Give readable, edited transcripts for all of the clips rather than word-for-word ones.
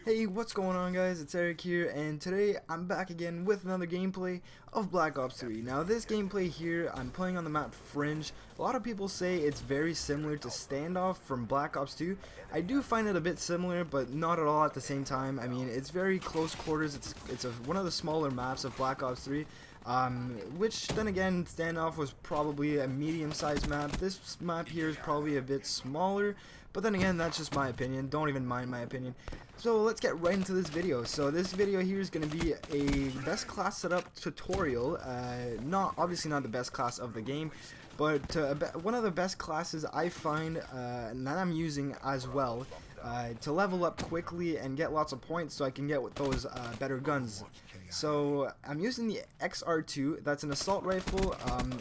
Hey, what's going on guys? It's Eric here, and today I'm back again with another gameplay of Black Ops 3. Now this gameplay here, I'm playing on the map Fringe. A lot of people say it's very similar to Standoff from Black Ops 2. I do find it a bit similar, but not at all at the same time. I mean, it's very close quarters. It's one of the smaller maps of Black Ops 3. Which then again, Standoff was probably a medium-sized map. This map here is probably a bit smaller, but then again, that's just my opinion. Don't even mind my opinion. So let's get right into this video. So this video here is going to be a best class setup tutorial. Obviously not the best class of the game, but one of the best classes I find and that I'm using as well to level up quickly and get lots of points so I can get those better guns. So I'm using the XR2. That's an assault rifle.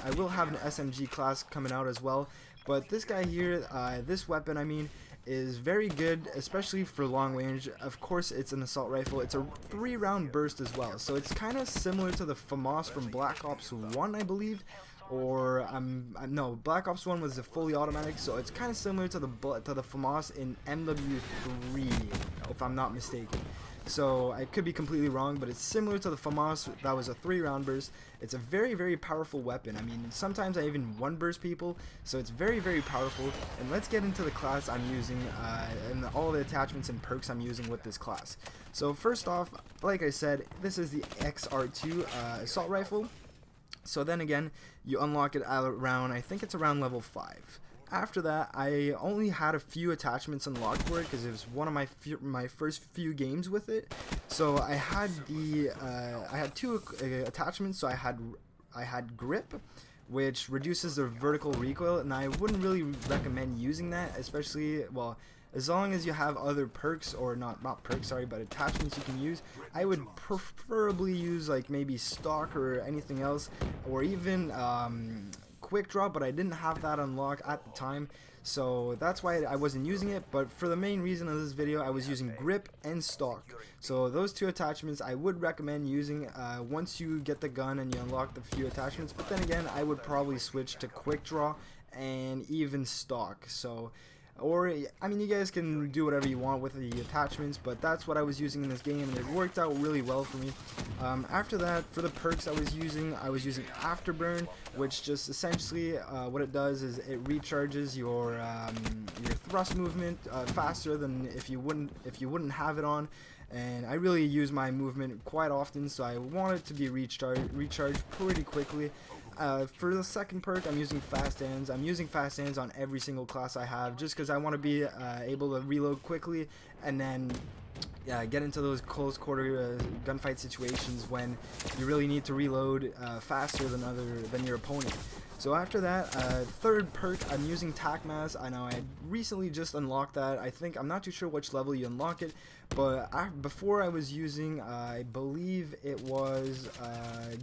I will have an SMG class coming out as well, but this guy here, this weapon I mean, is very good, especially for long range. Of course, it's an assault rifle. It's a 3-round burst as well, so it's kind of similar to the FAMAS from Black Ops 1, I believe. Or no, Black Ops 1 was a fully automatic, so it's kind of similar to the FAMAS in MW3, if I'm not mistaken. So I could be completely wrong, but it's similar to the FAMAS. That was a 3-round burst. It's a very, very powerful weapon. I mean, sometimes I even one-burst people, so it's very, very powerful. And let's get into the class I'm using and all the attachments and perks I'm using with this class. So first off, like I said, this is the XR2 assault rifle. So then again, you unlock it around, I think it's around level 5. After that, I only had a few attachments unlocked for it because it was one of my first few games with it. So I had I had two attachments. So I had grip, which reduces the vertical recoil, and I wouldn't really recommend using that, especially, well, as long as you have other perks, or not perks, sorry, but attachments you can use. I would preferably use like maybe stock or anything else, or even quick draw, but I didn't have that unlocked at the time, so that's why I wasn't using it. But for the main reason of this video, I was using grip and stock. So those two attachments I would recommend using once you get the gun and you unlock the few attachments. But then again, I would probably switch to quick draw and even stock. So, or I mean, you guys can do whatever you want with the attachments, but that's what I was using in this game, and it worked out really well for me. After that, for the perks I was using afterburn, which just essentially what it does is it recharges your thrust movement faster than if you wouldn't have it on. And I really use my movement quite often, so I want it to be recharged pretty quickly. For the second perk, I'm using fast hands. I'm using fast hands on every single class I have, just because I want to be able to reload quickly and then get into those close quarter gunfight situations when you really need to reload faster than your opponent. So after that, third perk, I'm using tac mask. I know I recently just unlocked that. I'm not too sure which level you unlock it, but before I was using, I believe it was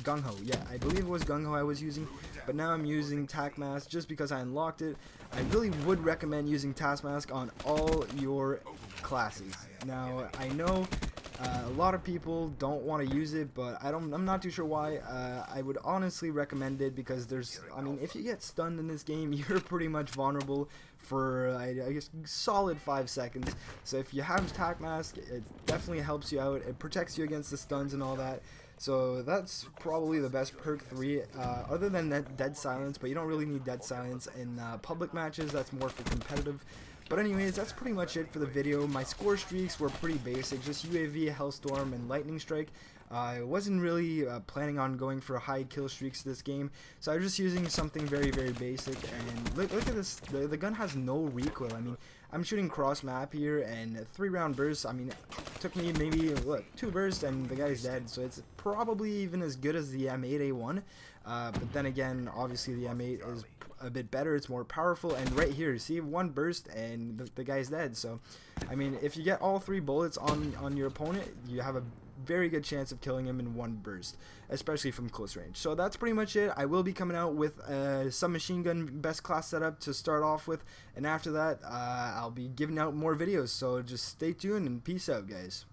gung ho. Yeah, I believe it was gung ho I was using, but now I'm using tac mask just because I unlocked it. I really would recommend using tac mask on all your classes. Now I know a lot of people don't want to use it, but I'm not too sure why. I would honestly recommend it because I mean, if you get stunned in this game, you're pretty much vulnerable for I guess solid 5 seconds. So if you have tac mask, it definitely helps you out. It protects you against the stuns and all that. So that's probably the best perk 3, other than that dead silence, but you don't really need dead silence in public matches. That's more for competitive. But anyways, that's pretty much it for the video. My score streaks were pretty basic, just UAV, Hellstorm, and Lightning Strike. I wasn't really planning on going for high kill streaks this game, so I was just using something very, very basic. And look at this, the gun has no recoil. I mean, I'm shooting cross map here, and a 3-round burst, I mean, it took me maybe, 2 bursts and the guy's dead, so it's probably even as good as the M8A1. But then again, obviously the M8 is a bit better, it's more powerful, and right here, see, 1 burst and the guy's dead. So I mean, if you get all 3 bullets on your opponent, you have a very good chance of killing him in 1 burst, especially from close range. So that's pretty much it. I will be coming out with some machine gun best class setup to start off with, and after that I'll be giving out more videos, so just stay tuned and peace out, guys.